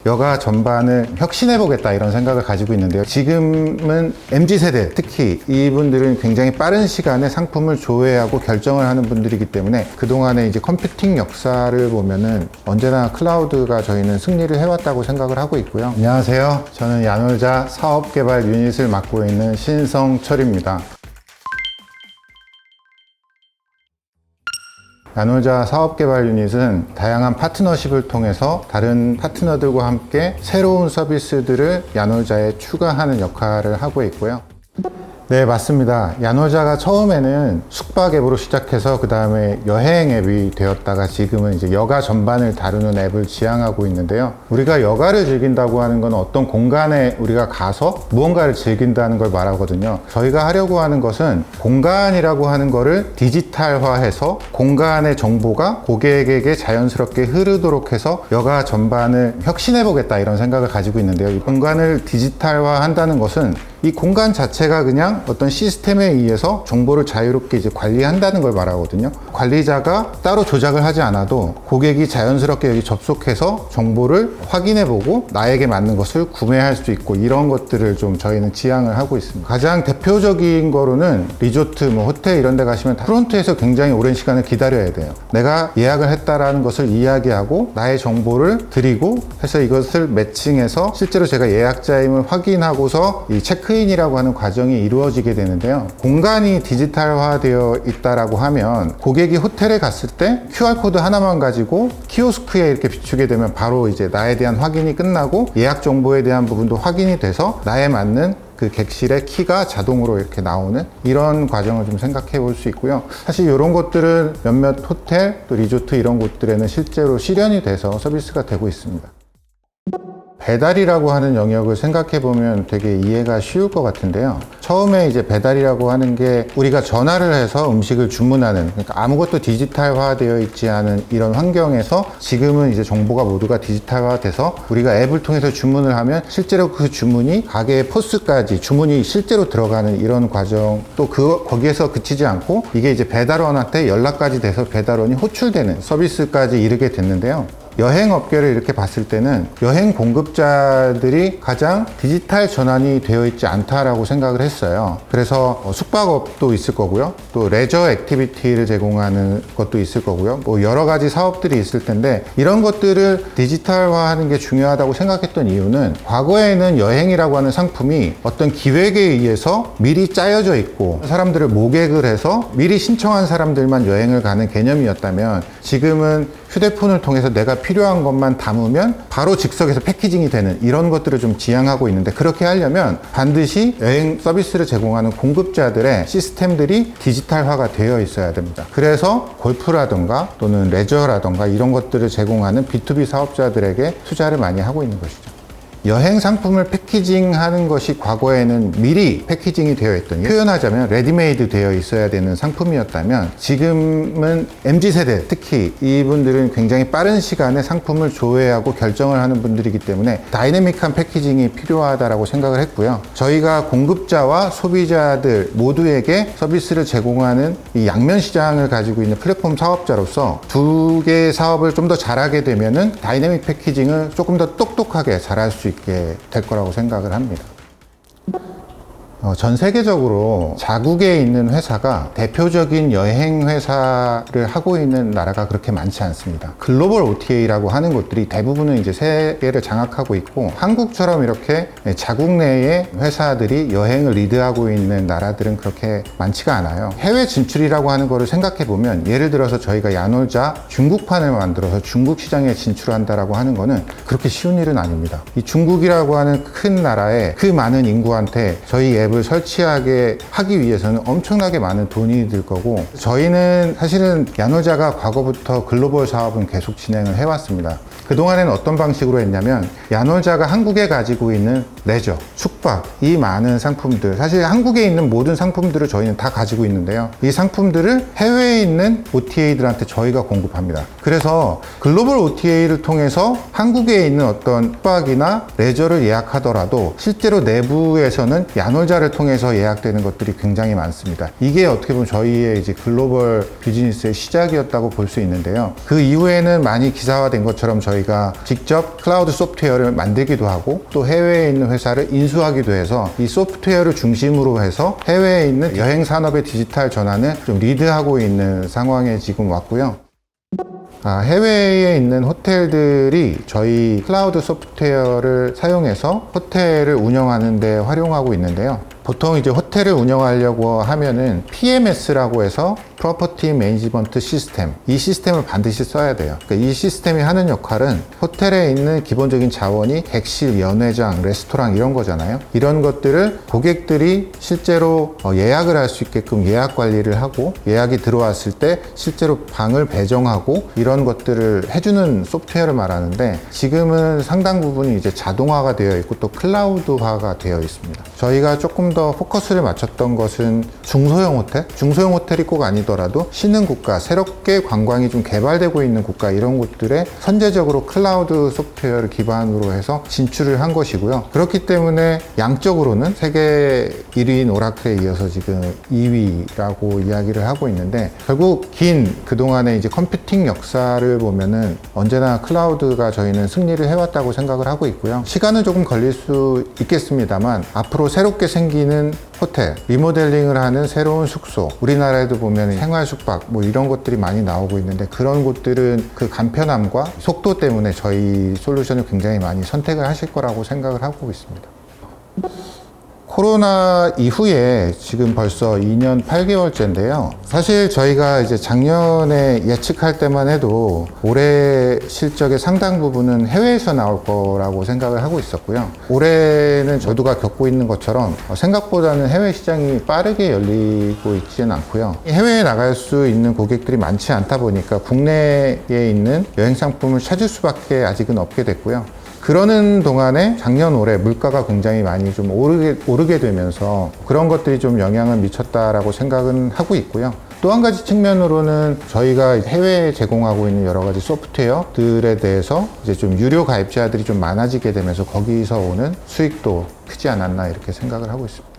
여가 전반을 혁신해보겠다 이런 생각을 가지고 있는데요. 지금은 MZ세대, 특히 이분들은 굉장히 빠른 시간에 상품을 조회하고 결정을 하는 분들이기 때문에 그동안에 이제 컴퓨팅 역사를 보면은 언제나 클라우드가 저희는 승리를 해왔다고 생각을 하고 있고요. 안녕하세요. 저는 야놀자 사업개발 유닛을 맡고 있는 신성철입니다. 야놀자 사업개발 유닛은 다양한 파트너십을 통해서 다른 파트너들과 함께 새로운 서비스들을 야놀자에 추가하는 역할을 하고 있고요. 네, 맞습니다. 야놀자가 처음에는 숙박 앱으로 시작해서 그 다음에 여행 앱이 되었다가 지금은 이제 여가 전반을 다루는 앱을 지향하고 있는데요. 우리가 여가를 즐긴다고 하는 건 어떤 공간에 우리가 가서 무언가를 즐긴다는 걸 말하거든요. 저희가 하려고 하는 것은 공간이라고 하는 거를 디지털화해서 공간의 정보가 고객에게 자연스럽게 흐르도록 해서 여가 전반을 혁신해보겠다 이런 생각을 가지고 있는데요. 이 공간을 디지털화한다는 것은 이 공간 자체가 그냥 어떤 시스템에 의해서 정보를 자유롭게 이제 관리한다는 걸 말하거든요. 관리자가 따로 조작을 하지 않아도 고객이 자연스럽게 여기 접속해서 정보를 확인해보고 나에게 맞는 것을 구매할 수 있고 이런 것들을 좀 저희는 지향을 하고 있습니다. 가장 대표적인 거로는 리조트, 호텔 이런 데 가시면 프론트에서 굉장히 오랜 시간을 기다려야 돼요. 내가 예약을 했다라는 것을 이야기하고 나의 정보를 드리고 해서 이것을 매칭해서 실제로 제가 예약자임을 확인하고서 이 체크인이라고 하는 과정이 이루어지게 되는데요. 공간이 디지털화되어 있다라고 하면 고객이 호텔에 갔을 때 QR코드 하나만 가지고 키오스크에 이렇게 비추게 되면 바로 이제 나에 대한 확인이 끝나고 예약 정보에 대한 부분도 확인이 돼서 나에 맞는 그 객실의 키가 자동으로 이렇게 나오는 이런 과정을 좀 생각해 볼 수 있고요. 사실 이런 것들은 몇몇 호텔 또 리조트 이런 곳들에는 실제로 실현이 돼서 서비스가 되고 있습니다. 배달이라고 하는 영역을 생각해 보면 되게 이해가 쉬울 것 같은데요. 처음에 이제 배달이라고 하는 게 우리가 전화를 해서 음식을 주문하는, 그러니까 아무것도 디지털화되어 있지 않은 이런 환경에서 지금은 이제 정보가 모두가 디지털화돼서 우리가 앱을 통해서 주문을 하면 실제로 그 주문이 가게의 포스까지 주문이 실제로 들어가는 이런 과정, 또 거기에서 그치지 않고 이게 이제 배달원한테 연락까지 돼서 배달원이 호출되는 서비스까지 이르게 됐는데요. 여행 업계를 이렇게 봤을 때는 여행 공급자들이 가장 디지털 전환이 되어 있지 않다라고 생각을 했어요. 그래서 숙박업도 있을 거고요. 또 레저 액티비티를 제공하는 것도 있을 거고요. 여러 가지 사업들이 있을 텐데 이런 것들을 디지털화하는 게 중요하다고 생각했던 이유는 과거에는 여행이라고 하는 상품이 어떤 기획에 의해서 미리 짜여져 있고 사람들을 모객을 해서 미리 신청한 사람들만 여행을 가는 개념이었다면 지금은 휴대폰을 통해서 내가 필요한 것만 담으면 바로 즉석에서 패키징이 되는 이런 것들을 좀 지향하고 있는데 그렇게 하려면 반드시 여행 서비스를 제공하는 공급자들의 시스템들이 디지털화가 되어 있어야 됩니다. 그래서 골프라든가 또는 레저라든가 이런 것들을 제공하는 B2B 사업자들에게 투자를 많이 하고 있는 것이죠. 여행 상품을 패키징하는 것이 과거에는 미리 패키징이 되어 있던, 표현하자면 레디메이드 되어 있어야 되는 상품이었다면 지금은 MZ세대, 특히 이분들은 굉장히 빠른 시간에 상품을 조회하고 결정을 하는 분들이기 때문에 다이내믹한 패키징이 필요하다고 생각을 했고요. 저희가 공급자와 소비자들 모두에게 서비스를 제공하는 이 양면 시장을 가지고 있는 플랫폼 사업자로서 두 개의 사업을 좀 더 잘하게 되면은 다이내믹 패키징을 조금 더 똑똑하게 잘할 수 있게 될 거라고 생각을 합니다. 전 세계적으로 자국에 있는 회사가 대표적인 여행 회사를 하고 있는 나라가 그렇게 많지 않습니다. 글로벌 OTA라고 하는 곳들이 대부분은 이제 세계를 장악하고 있고 한국처럼 이렇게 자국 내의 회사들이 여행을 리드하고 있는 나라들은 그렇게 많지가 않아요. 해외 진출이라고 하는 거를 생각해 보면 예를 들어서 저희가 야놀자 중국판을 만들어서 중국 시장에 진출한다라고 하는 거는 그렇게 쉬운 일은 아닙니다. 이 중국이라고 하는 큰 나라에 그 많은 인구한테 저희 앱을 설치하게 하기 위해서는 엄청나게 많은 돈이 들 거고 저희는 사실은 야놀자가 과거부터 글로벌 사업은 계속 진행을 해왔습니다. 그동안에는 어떤 방식으로 했냐면 야놀자가 한국에 가지고 있는 레저, 숙박, 이 많은 상품들, 사실 한국에 있는 모든 상품들을 저희는 다 가지고 있는데요. 이 상품들을 해외에 있는 OTA들한테 저희가 공급합니다. 그래서 글로벌 OTA를 통해서 한국에 있는 어떤 숙박이나 레저를 예약하더라도 실제로 내부에서는 야놀자를 통해서 예약되는 것들이 굉장히 많습니다. 이게 어떻게 보면 저희의 이제 글로벌 비즈니스의 시작이었다고 볼 수 있는데요. 그 이후에는 많이 기사화된 것처럼 저희가 직접 클라우드 소프트웨어를 만들기도 하고 또 해외에 있는 회사를 인수하기도 해서 이 소프트웨어를 중심으로 해서 해외에 있는 여행 산업의 디지털 전환을 좀 리드하고 있는 상황에 지금 왔고요. 해외에 있는 호텔들이 저희 클라우드 소프트웨어를 사용해서 호텔을 운영하는 데 활용하고 있는데요. 보통 이제 호텔을 운영하려고 하면은 PMS라고 해서 프로퍼티 매니지먼트 시스템, 이 시스템을 반드시 써야 돼요. 그러니까 이 시스템이 하는 역할은 호텔에 있는 기본적인 자원이 객실, 연회장, 레스토랑 이런 거잖아요. 이런 것들을 고객들이 실제로 예약을 할 수 있게끔 예약 관리를 하고, 예약이 들어왔을 때 실제로 방을 배정하고 이런 것들을 해주는 소프트웨어를 말하는데, 지금은 상당 부분이 이제 자동화가 되어 있고 또 클라우드화가 되어 있습니다. 저희가 조금 더 포커스를 맞췄던 것은 중소형 호텔? 중소형 호텔이 꼭 아니더라도 신흥 국가, 새롭게 관광이 좀 개발되고 있는 국가, 이런 곳들에 선제적으로 클라우드 소프트웨어를 기반으로 해서 진출을 한 것이고요. 그렇기 때문에 양적으로는 세계 1위인 오라클에 이어서 지금 2위라고 이야기를 하고 있는데, 결국 긴 그동안의 이제 컴퓨팅 역사를 보면은 언제나 클라우드가 저희는 승리를 해왔다고 생각을 하고 있고요. 시간은 조금 걸릴 수 있겠습니다만 앞으로 새롭게 생기는 호텔, 리모델링을 하는 새로운 숙소, 우리나라에도 보면 생활 숙박 뭐 이런 것들이 많이 나오고 있는데, 그런 곳들은 그 간편함과 속도 때문에 저희 솔루션을 굉장히 많이 선택을 하실 거라고 생각을 하고 있습니다. 코로나 이후에 지금 벌써 2년 8개월째인데요. 사실 저희가 이제 작년에 예측할 때만 해도 올해 실적의 상당 부분은 해외에서 나올 거라고 생각을 하고 있었고요. 올해는 저도가 겪고 있는 것처럼 생각보다는 해외 시장이 빠르게 열리고 있지는 않고요. 해외에 나갈 수 있는 고객들이 많지 않다 보니까 국내에 있는 여행 상품을 찾을 수밖에 아직은 없게 됐고요. 그러는 동안에 작년 올해 물가가 굉장히 많이 좀 오르게 되면서 그런 것들이 좀 영향을 미쳤다라고 생각은 하고 있고요. 또 한 가지 측면으로는 저희가 해외에 제공하고 있는 여러 가지 소프트웨어들에 대해서 이제 좀 유료 가입자들이 좀 많아지게 되면서 거기서 오는 수익도 크지 않았나 이렇게 생각을 하고 있습니다.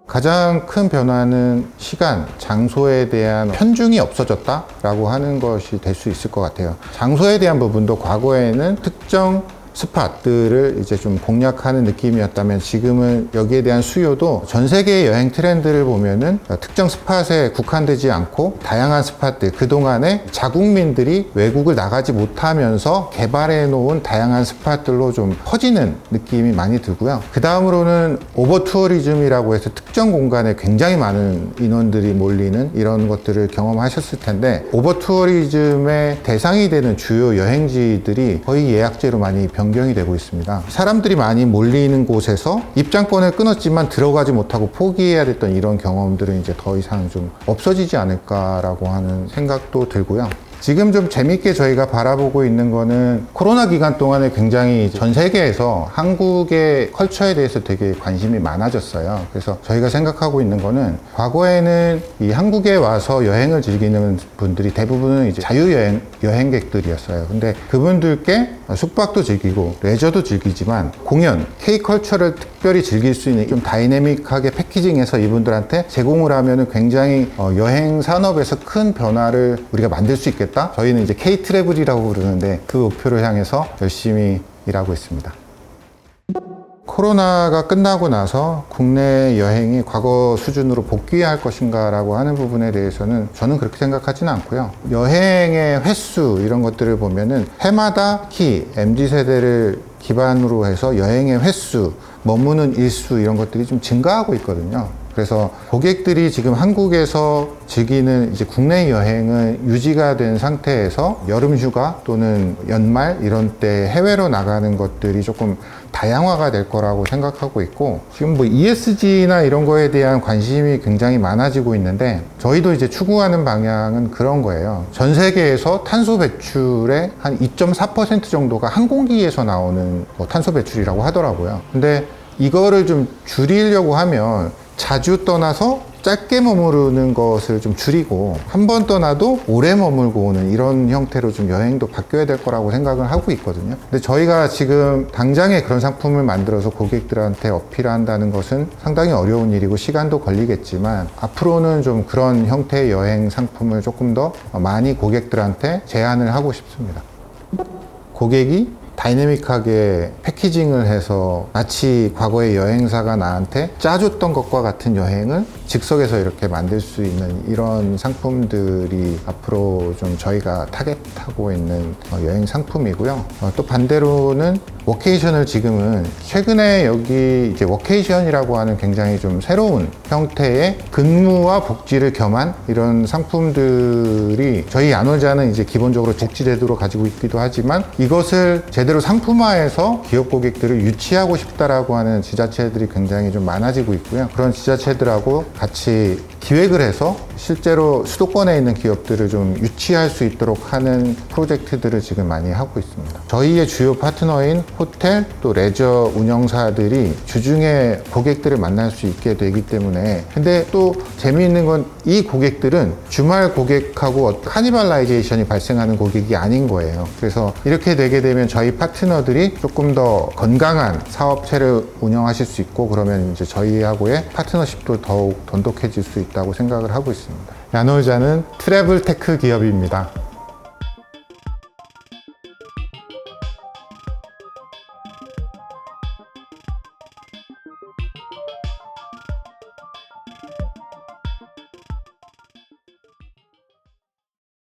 가장 큰 변화는 시간, 장소에 대한 편중이 없어졌다라고 하는 것이 될 수 있을 것 같아요. 장소에 대한 부분도 과거에는 특정 스팟들을 이제 좀 공략하는 느낌이었다면, 지금은 여기에 대한 수요도 전 세계의 여행 트렌드를 보면은 특정 스팟에 국한되지 않고 다양한 스팟들, 그동안에 자국민들이 외국을 나가지 못하면서 개발해 놓은 다양한 스팟들로 좀 퍼지는 느낌이 많이 들고요. 그 다음으로는 오버 투어리즘이라고 해서 특정 공간에 굉장히 많은 인원들이 몰리는 이런 것들을 경험하셨을 텐데, 오버 투어리즘의 대상이 되는 주요 여행지들이 거의 예약제로 많이 변경이 되고 있습니다. 사람들이 많이 몰리는 곳에서 입장권을 끊었지만 들어가지 못하고 포기해야 됐던 이런 경험들은 이제 더 이상 좀 없어지지 않을까라고 하는 생각도 들고요. 지금 좀 재밌게 저희가 바라보고 있는 거는, 코로나 기간 동안에 굉장히 전 세계에서 한국의 컬처에 대해서 되게 관심이 많아졌어요. 그래서 저희가 생각하고 있는 거는, 과거에는 이 한국에 와서 여행을 즐기는 분들이 대부분은 이제 여행객들이었어요. 근데 그분들께 숙박도 즐기고 레저도 즐기지만 공연, K컬처를 특별히 즐길 수 있는 좀 다이내믹하게 패키징해서 이분들한테 제공을 하면은 굉장히 여행 산업에서 큰 변화를 우리가 만들 수 있겠다. 저희는 이제 K-트래블이라고 그러는데 그 목표를 향해서 열심히 일하고 있습니다. 코로나가 끝나고 나서 국내 여행이 과거 수준으로 복귀할 것인가 라고 하는 부분에 대해서는 저는 그렇게 생각하지는 않고요. 여행의 횟수 이런 것들을 보면은 해마다 특히 MZ세대를 기반으로 해서 여행의 횟수, 머무는 일수 이런 것들이 좀 증가하고 있거든요. 그래서 고객들이 지금 한국에서 즐기는 이제 국내 여행은 유지가 된 상태에서 여름 휴가 또는 연말 이런 때 해외로 나가는 것들이 조금 다양화가 될 거라고 생각하고 있고, 지금 뭐 ESG나 이런 거에 대한 관심이 굉장히 많아지고 있는데, 저희도 이제 추구하는 방향은 그런 거예요. 전 세계에서 탄소 배출의 한 2.4% 정도가 항공기에서 나오는 뭐 탄소 배출이라고 하더라고요. 근데 이거를 좀 줄이려고 하면 자주 떠나서 짧게 머무르는 것을 좀 줄이고, 한 번 떠나도 오래 머물고 오는 이런 형태로 좀 여행도 바뀌어야 될 거라고 생각을 하고 있거든요. 근데 저희가 지금 당장에 그런 상품을 만들어서 고객들한테 어필한다는 것은 상당히 어려운 일이고 시간도 걸리겠지만, 앞으로는 좀 그런 형태의 여행 상품을 조금 더 많이 고객들한테 제안을 하고 싶습니다. 고객이 다이내믹하게 패키징을 해서 마치 과거의 여행사가 나한테 짜줬던 것과 같은 여행을 즉석에서 이렇게 만들 수 있는 이런 상품들이 앞으로 좀 저희가 타겟하고 있는 여행 상품이고요. 또 반대로는 워케이션을 지금은 최근에 여기 이제 워케이션이라고 하는 굉장히 좀 새로운 형태의 근무와 복지를 겸한 이런 상품들이, 저희 야놀자는 이제 기본적으로 복지 제도로 가지고 있기도 하지만 이것을 제대로 상품화해서 기업 고객들을 유치하고 싶다라고 하는 지자체들이 굉장히 좀 많아지고 있고요. 그런 지자체들하고 같이 기획을 해서 실제로 수도권에 있는 기업들을 좀 유치할 수 있도록 하는 프로젝트들을 지금 많이 하고 있습니다. 저희의 주요 파트너인 호텔 또 레저 운영사들이 주중에 고객들을 만날 수 있게 되기 때문에, 근데 또 재미있는 건 이 고객들은 주말 고객하고 카니발라이제이션이 발생하는 고객이 아닌 거예요. 그래서 이렇게 되게 되면 저희 파트너들이 조금 더 건강한 사업체를 운영하실 수 있고, 그러면 이제 저희하고의 파트너십도 더욱 돈독해질 수 있다고 생각을 하고 있습니다. 야놀자는 트래블 테크 기업입니다.